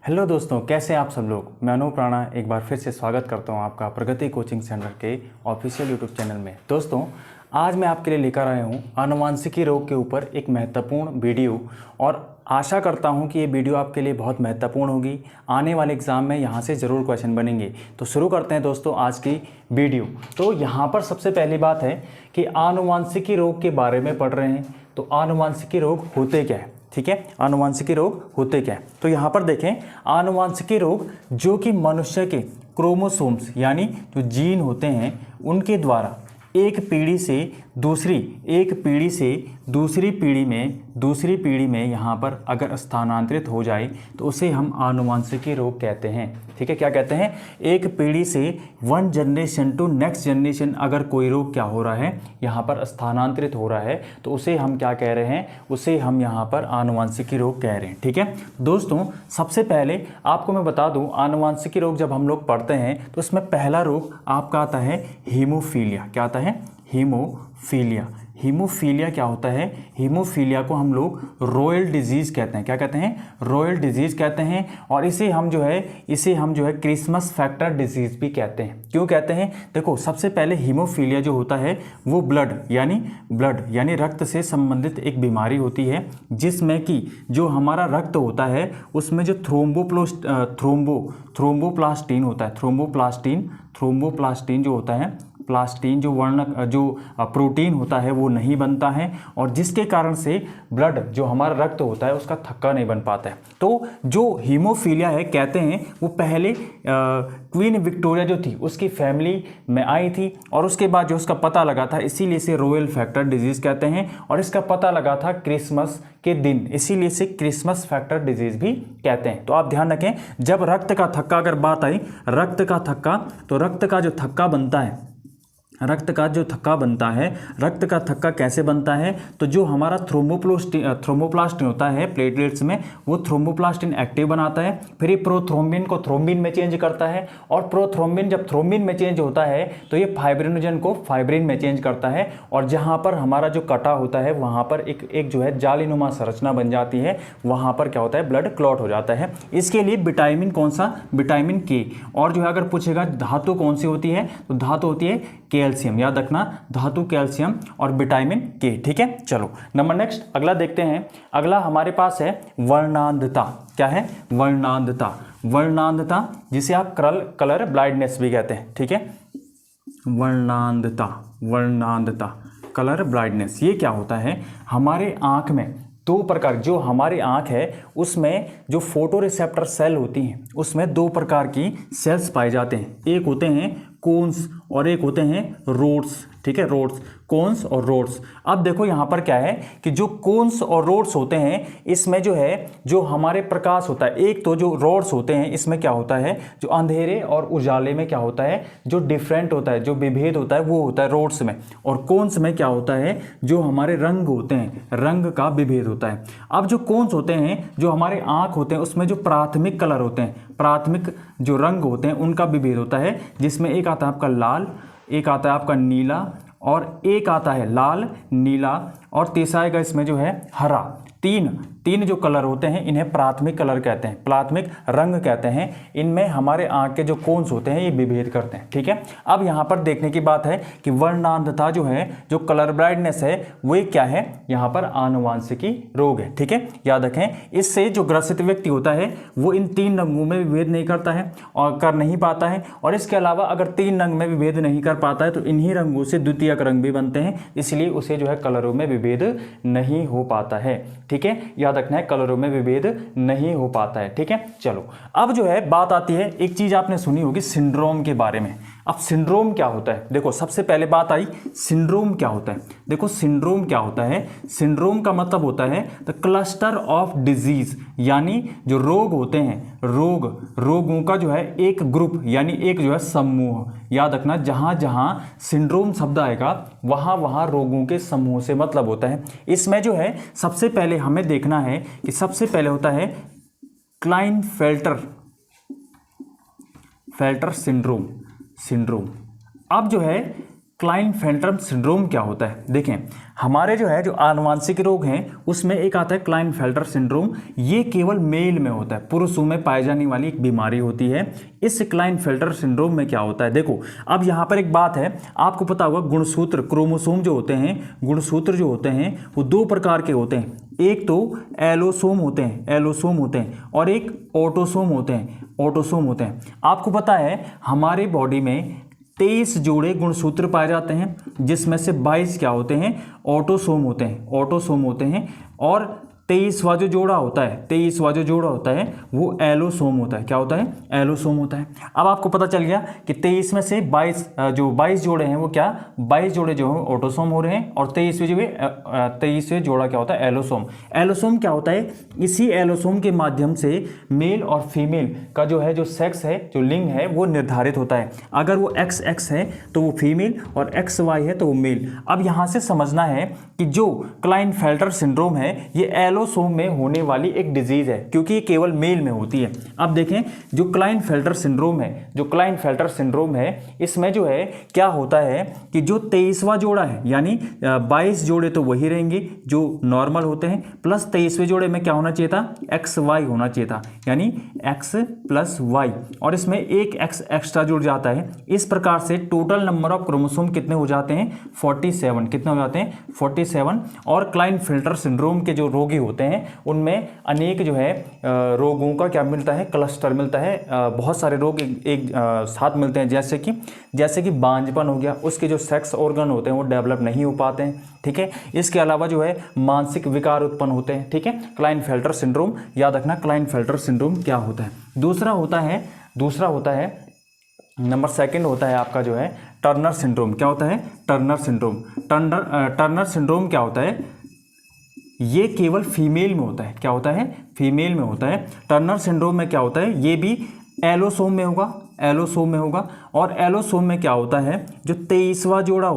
Hello दोस्तों, कैसे हैं आप सब लोग। मैं अनूप राणा एक बार फिर से स्वागत करता हूं आपका प्रगति कोचिंग सेंटर के ऑफिशियल यूट्यूब चैनल में। दोस्तों, आज मैं आपके लिए लेकर आया हूं आनुवांशिकी रोग के ऊपर एक महत्वपूर्ण वीडियो और आशा करता हूं कि ये वीडियो आपके लिए बहुत महत्वपूर्ण होगी। आने वाले एग्ज़ाम में यहाँ से ज़रूर क्वेश्चन बनेंगे। तो शुरू करते हैं दोस्तों आज की वीडियो। तो यहाँ पर सबसे पहली बात है कि आनुवांशिकी रोग के बारे में पढ़ रहे हैं। तो आनुवांशिकी रोग होते क्या है, ठीक है। आनुवांशिकी रोग होते क्या है, तो यहाँ पर देखें, आनुवांशिकी रोग जो कि मनुष्य के क्रोमोसोम्स यानी जो जीन होते हैं उनके द्वारा एक पीढ़ी से दूसरी पीढ़ी में यहाँ पर अगर स्थानांतरित हो जाए तो उसे हम आनुवांशिकी रोग कहते हैं, ठीक है। क्या कहते हैं? एक पीढ़ी से one generation to next generation अगर कोई रोग क्या हो रहा है, यहाँ पर स्थानांतरित हो रहा है, तो उसे हम क्या कह रहे हैं? उसे हम यहाँ पर आनुवांशिकी रोग कह रहे हैं, ठीक है। दोस्तों, सबसे पहले आपको मैं बता दूं, आनुवांशिकी रोग जब हम लोग पढ़ते हैं तो इसमें पहला रोग आपका आता है हीमोफीलिया। क्या आता है? हीमोफीलिया। हीमोफीलिया क्या होता है? हीमोफीलिया को हम लोग रॉयल डिजीज़ कहते हैं। क्या कहते हैं? रॉयल डिजीज़ कहते हैं। और इसे हम जो है क्रिसमस फैक्टर डिजीज़ भी कहते हैं। क्यों कहते हैं? देखो, सबसे पहले हीमोफीलिया जो होता है वो ब्लड यानी रक्त से संबंधित एक बीमारी होती है, जिसमें कि जो हमारा रक्त होता है उसमें जो थ्रोम्बोप्लास्टिन होता है, थ्रोम्बोप्लास्टिन जो होता है, प्लास्टिन जो प्रोटीन होता है वो नहीं बनता है, और जिसके कारण से ब्लड जो हमारा रक्त होता है उसका थक्का नहीं बन पाता है। तो जो हीमोफीलिया है, कहते हैं वो पहले क्वीन विक्टोरिया जो थी उसकी फैमिली में आई थी, और उसके बाद जो उसका पता लगा था, इसीलिए इसे रॉयल फैक्टर डिजीज़ कहते हैं। और इसका पता लगा था क्रिसमस के दिन, इसीलिए इसे क्रिसमस फैक्टर डिजीज़ भी कहते हैं। तो आप ध्यान रखें, जब रक्त का थक्का अगर बात आई, रक्त का थक्का, तो रक्त का जो थक्का बनता है, रक्त का थक्का कैसे बनता है? तो जो हमारा थ्रोम्बोप्लास्टिन होता है प्लेटलेट्स में, वो थ्रोम्बोप्लास्टिन एक्टिव बनाता है, फिर ये प्रोथ्रोम्बिन को थ्रोम्बिन में चेंज करता है, और प्रोथ्रोम्बिन जब थ्रोम्बिन में चेंज होता है तो ये फाइब्रिनोजन को फाइब्रिन में चेंज करता है, और जहाँ पर हमारा जो कटा होता है वहाँ पर एक जो है जालीनुमा संरचना बन जाती है, वहाँ पर क्या होता है? ब्लड क्लॉट हो जाता है। इसके लिए विटामिन कौन सा? विटामिन के। और जो है अगर पूछेगा धातु कौन सी होती है, तो धातु होती है कैल्शियम। याद रखना, धातु कैल्शियम और विटामिन के, ठीक है। चलो नंबर नेक्स्ट अगला देखते हैं। अगला हमारे पास है वर्णांधता। क्या है? वर्णांधता जिसे आप कलर ब्लाइंडनेस भी कहते हैं, ठीक है। वर्णांधता, कलर ब्लाइंडनेस, ये क्या होता है? हमारे आंख में दो प्रकार, जो हमारी आंख है उसमें जो फोटो रिसेप्टर सेल होती हैं उसमें दो प्रकार की सेल्स पाए जाते हैं। एक होते हैं कोन्स और एक होते हैं रोड्स, ठीक है। रोड्स, कोन्स और रोड्स। अब देखो यहाँ पर क्या है कि जो कोन्स और रोड्स होते हैं इसमें जो है जो हमारे प्रकाश होता है, एक तो जो रोड्स होते हैं इसमें क्या होता है, जो अंधेरे और उजाले में क्या होता है, जो डिफरेंट होता है, जो विभेद होता है वो होता है रोड्स में। और कोन्स में क्या होता है, जो हमारे रंग होते हैं, रंग का विभेद होता है। अब जो कोन्स होते हैं, जो हमारे आँख होते हैं, उसमें जो प्राथमिक कलर होते हैं, प्राथमिक जो रंग होते हैं उनका विभेद होता है, जिसमें एक आता है आपका लाल, एक आता है आपका नीला, और एक आता है लाल, नीला, और तीसरा आएगा इसमें जो है हरा। तीन जो कलर होते हैं इन्हें प्राथमिक कलर कहते हैं, प्राथमिक रंग कहते हैं। इनमें हमारे आंख के जो कोन्स होते हैं ये विभेद करते हैं, ठीक है। अब यहाँ पर देखने की बात है कि वर्णांधता जो है, जो कलर ब्लाइंडनेस है, वो क्या है? यहाँ पर आनुवांशिकी रोग है, ठीक है। याद रखें, इससे जो ग्रसित व्यक्ति होता है वो इन तीन रंगों में विभेद नहीं करता है और कर नहीं पाता है, और इसके अलावा अगर तीन रंग में विभेद नहीं कर पाता है तो इन्हीं रंगों से द्वितीयक रंग भी बनते हैं, इसलिए उसे जो है कलरों में विभेद नहीं हो पाता है, ठीक है। याद रखना है, कलरों में विभेद नहीं हो पाता है, ठीक है। चलो अब जो है बात आती है, एक चीज आपने सुनी होगी सिंड्रोम के बारे में। अब सिंड्रोम क्या होता है? देखो, सबसे पहले बात आई सिंड्रोम क्या होता है। देखो, सिंड्रोम क्या होता है? सिंड्रोम का मतलब होता है द क्लस्टर ऑफ डिजीज, यानी जो रोग होते हैं, रोगों का जो है एक ग्रुप, यानी एक जो है समूह। याद रखना, जहां जहां सिंड्रोम शब्द आएगा वहां वहां रोगों के समूह से मतलब होता है। इसमें जो है सबसे पहले हमें देखना है कि सबसे पहले होता है क्लाइनफेल्टर सिंड्रोम। अब जो है क्लाइनफेल्टर सिंड्रोम क्या होता है? देखें, हमारे जो आनुवांशिक रोग हैं उसमें एक आता है क्लाइनफेल्टर सिंड्रोम। ये केवल मेल में होता है, पुरुषों में पाई जाने वाली एक बीमारी होती है। इस क्लाइनफेल्टर सिंड्रोम में क्या होता है, देखो अब यहाँ पर एक बात है, आपको पता होगा गुणसूत्र क्रोमोसोम जो होते हैं, गुणसूत्र जो होते हैं वो दो प्रकार के होते हैं। एक तो एलोसोम होते हैं और एक ऑटोसोम होते हैं। आपको पता है हमारे बॉडी में 23 जोड़े गुणसूत्र पाए जाते हैं, जिसमें से 22 क्या होते हैं, ऑटोसोम होते हैं और 23वां जो जोड़ा होता है वो एलोसोम होता है। क्या होता है? एलोसोम होता है। अब आपको पता चल गया कि 23 में से 22 जोड़े हैं वो क्या, 22 जोड़े जो हैं ऑटोसोम हो रहे हैं और 23वें जोड़ा क्या होता है, एलोसोम। एलोसोम क्या होता है, इसी एलोसोम के माध्यम से मेल और फीमेल का जो सेक्स है, जो लिंग है वो निर्धारित होता है। अगर वो XX है तो वो फीमेल और XY है तो वो मेल। अब यहाँ से समझना है कि जो क्लाइनफेल्टर सिंड्रोम है ये एलोसोम में होने वाली एक डिजीज है, क्योंकि ये केवल मेल में होती है। अब देखें, जो क्लाइनफेल्टर सिंड्रोम है इसमें क्या होता है कि जो 23वां जोड़ा है, यानी 22 जोड़े तो वही रहेंगे जो नॉर्मल होते हैं, प्लस 23वें जोड़े में क्या होना चाहिए था, XY होना चाहिए था, यानी X + Y, और इसमें एक X एक्स्ट्रा जुड़ जाता है। इस प्रकार से टोटल नंबर ऑफ क्रोमोसोम कितने हो जाते हैं, 47। कितने हो जाते हैं, 47। और क्लाइनफेल्टर सिंड्रोम के जो रोगी होते हैं उनमें अनेक रोगों का क्या मिलता है, क्लस्टर मिलता है। बहुत सारे रोग एक साथ मिलते हैं, जैसे कि बांझपन हो गया, उसके जो सेक्स ऑर्गन होते हैं वो डेवलप नहीं हो पाते हैं। ठीक है, इसके अलावा मानसिक विकार उत्पन्न होते हैं। ठीक है, क्लाइनफेल्टर सिंड्रोम याद रखना, क्लाइनफेल्टर सिंड्रोम क्या होता है। दूसरा होता है नंबर 2 होता है आपका टर्नर सिंड्रोम। क्या होता है, टर्नर सिंड्रोम क्या होता है, ये केवल फीमेल में होता है। क्या होता है, फीमेल में होता है। टर्नर सिंड्रोम में क्या होता है, ये भी एलोसोम में होगा और एलोसोम में क्या होता है, जो 23वां जोड़ा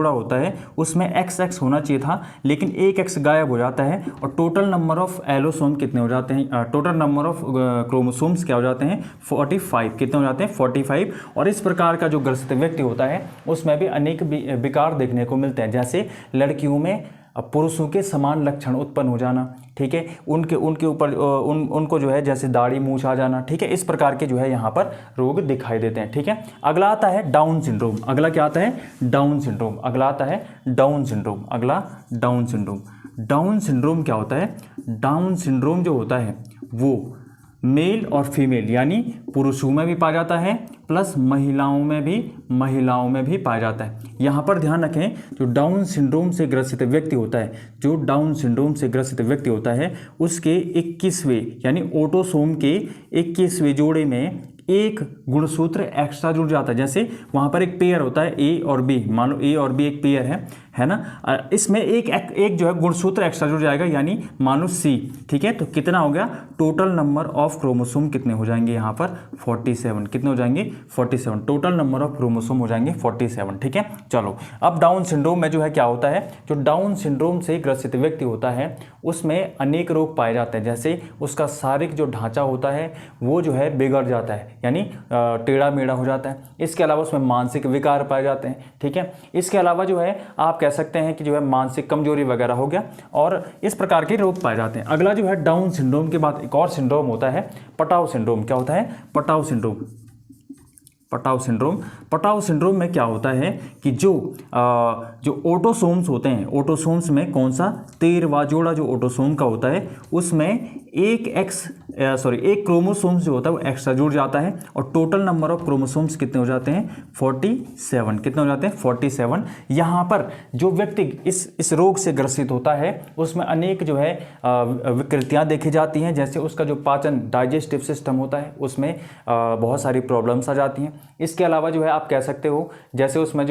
होता है उसमें XX होना चाहिए था, लेकिन एक X गायब हो जाता है और टोटल नंबर ऑफ एलोसोम कितने हो जाते हैं, टोटल नंबर ऑफ क्रोमोसोम्स क्या हो जाते हैं, 45। कितने हो जाते हैं, 45। और इस प्रकार का जो ग्रसित व्यक्ति होता है उसमें भी अनेक विकार देखने को मिलते हैं, जैसे लड़कियों में पुरुषों के समान लक्षण उत्पन्न हो जाना। ठीक है, उनके ऊपर उनको जैसे दाढ़ी मूछ आ जाना। ठीक है, इस प्रकार के यहाँ पर रोग दिखाई देते हैं। ठीक है, अगला आता है डाउन सिंड्रोम। अगला क्या आता है, डाउन सिंड्रोम। डाउन सिंड्रोम क्या होता है, डाउन सिंड्रोम जो होता है वो मेल और फीमेल यानी पुरुषों में भी पाया जाता है, प्लस महिलाओं में भी पाया जाता है। यहाँ पर ध्यान रखें, जो डाउन सिंड्रोम से ग्रसित व्यक्ति होता है उसके 21वें यानी ऑटोसोम के 21वें जोड़े में एक गुणसूत्र एक्स्ट्रा जुड़ जाता है। जैसे वहाँ पर एक पेयर होता है A और B, मान लो A और B एक पेयर है ना, इसमें एक गुणसूत्र एक्स्ट्रा जुड़ जाएगा, यानी मान लो C। ठीक है, तो कितना हो गया, टोटल नंबर ऑफ क्रोमोसोम कितने हो जाएंगे यहाँ पर, 47। कितने हो जाएंगे, 47। टोटल नंबर ऑफ क्रोमोसोम हो जाएंगे 47। ठीक है, चलो अब डाउन सिंड्रोम में क्या होता है, जो डाउन सिंड्रोम से ग्रसित व्यक्ति होता है उसमें अनेक रोग पाए जाते हैं, जैसे उसका शारीरिक जो ढांचा होता है वो बिगड़ जाता है, यानी टेढ़ा मेढ़ा हो जाता है। इसके अलावा उसमें मानसिक विकार पाए जाते हैं। ठीक है, इसके अलावा आप कह सकते हैं कि मानसिक कमजोरी वगैरह हो गया, और इस प्रकार के रोग पाए जाते हैं। अगला डाउन सिंड्रोम के बाद एक और सिंड्रोम होता है पटाव सिंड्रोम। क्या होता है, पटाव सिंड्रोम में क्या होता है कि जो ऑटोसोम्स होते हैं, ऑटोसोम्स में कौन सा 13वां जोड़ा जो ऑटोसोम का होता है उसमें एक क्रोमोसोम्स जो होता है वो एक्स्ट्रा जुड़ जाता है, और टोटल नंबर ऑफ क्रोमोसोम्स कितने हो जाते हैं, 47। कितने हो जाते हैं, 47। यहाँ पर जो व्यक्ति इस रोग से ग्रसित होता है उसमें अनेक विकृतियाँ देखी जाती हैं, जैसे उसका जो पाचन डाइजेस्टिव सिस्टम होता है उसमें बहुत सारी प्रॉब्लम्स आ जाती हैं। इसके अलावा आप कह सकते हो जैसे उसमें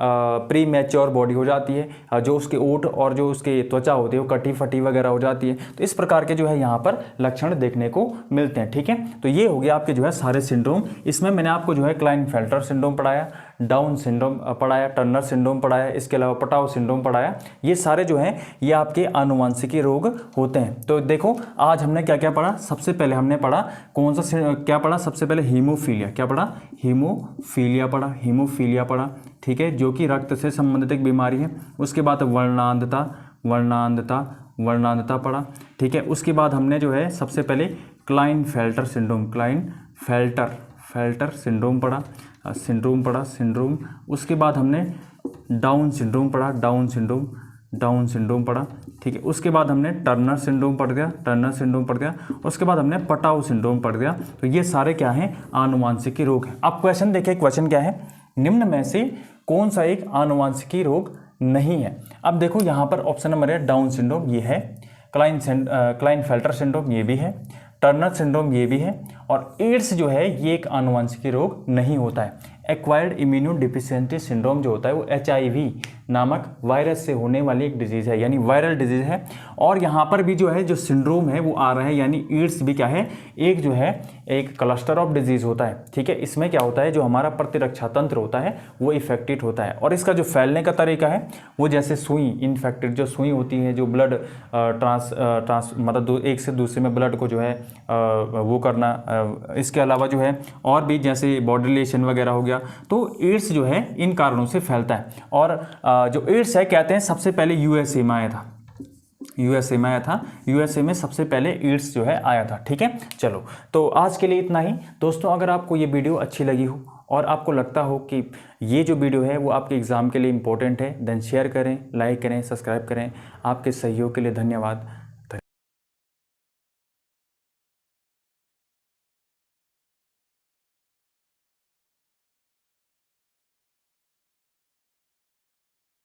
प्री मैच्योर बॉडी हो जाती है, जो उसके ओठ और जो उसकी त्वचा होती है वो कटी फटी वगैरह हो जाती है। तो इस प्रकार के यहाँ पर लक्षण देखने को मिलते हैं। ठीक है, तो ये हो गया आपके जो है सारे सिंड्रोम। इसमें मैंने आपको जो है क्लाइनफेल्टर सिंड्रोम पढ़ाया, डाउन सिंड्रोम पढ़ाया, टर्नर सिंड्रोम पढ़ाया, इसके अलावा पटाव सिंड्रोम पढ़ाया। ये सारे जो हैं ये आपके आनुवंशिकी रोग होते हैं। तो देखो आज हमने क्या क्या पढ़ा। सबसे पहले हमने पढ़ा कौन सा क्या पढ़ा, सबसे पहले हीमोफीलिया। क्या पढ़ा? हीमोफीलिया पढ़ा, हीमोफीलिया पढ़ा। ठीक है, जो कि रक्त से संबंधित एक बीमारी है। उसके बाद वर्णांधता पढ़ा। ठीक है, उसके बाद हमने जो है सबसे पहले क्लाइनफेल्टर सिंड्रोम पढ़ा, सिंड्रोम। उसके बाद हमने डाउन सिंड्रोम पढ़ा। ठीक है, उसके बाद हमने टर्नर सिंड्रोम पढ़ गया। उसके बाद हमने पटाव सिंड्रोम पढ़ गया। तो ये सारे क्या हैं? आनुवंशिकी रोग हैं। अब क्वेश्चन देखिए, क्वेश्चन क्या है? निम्न में से कौन सा एक आनुवंशिकी रोग नहीं है? अब देखो यहाँ पर ऑप्शन नंबर है डाउन सिंड्रोम, ये है। क्लाइनफेल्टर सिंड्रोम ये भी है, टर्नर सिंड्रोम ये भी है, और एड्स जो है ये एक आनुवंशिकी रोग नहीं होता है। एक्वायर्ड इम्यूनोडिफिशियेंसी सिंड्रोम जो होता है वो HIV नामक वायरस से होने वाली एक डिजीज़ है, यानी वायरल डिजीज़ है। और यहाँ पर भी जो है जो सिंड्रोम है वो आ रहा है, यानी एड्स भी क्या है? एक जो है एक क्लस्टर ऑफ डिजीज़ होता है। ठीक है, इसमें क्या होता है, जो हमारा प्रतिरक्षा तंत्र होता है वो इफेक्टेड होता है। और इसका जो फैलने का तरीका है वो जैसे सुई, इन्फेक्टेड जो सुई होती है, जो ब्लड ट्रांस मतलब एक से दूसरे में ब्लड को जो है वो करना। इसके अलावा जो है और भी जैसे बॉडी रिलेशन वगैरह हो गया। तो एड्स जो है इन कारणों से फैलता है। और जो एड्स है कहते हैं सबसे पहले USA में आया था। USA में सबसे पहले एड्स जो है आया था। ठीक है, चलो तो आज के लिए इतना ही दोस्तों। अगर आपको ये वीडियो अच्छी लगी हो और आपको लगता हो कि ये जो वीडियो है वो आपके एग्ज़ाम के लिए इंपॉर्टेंट है, देन शेयर करें, लाइक करें, सब्सक्राइब करें। आपके सहयोग के लिए धन्यवाद।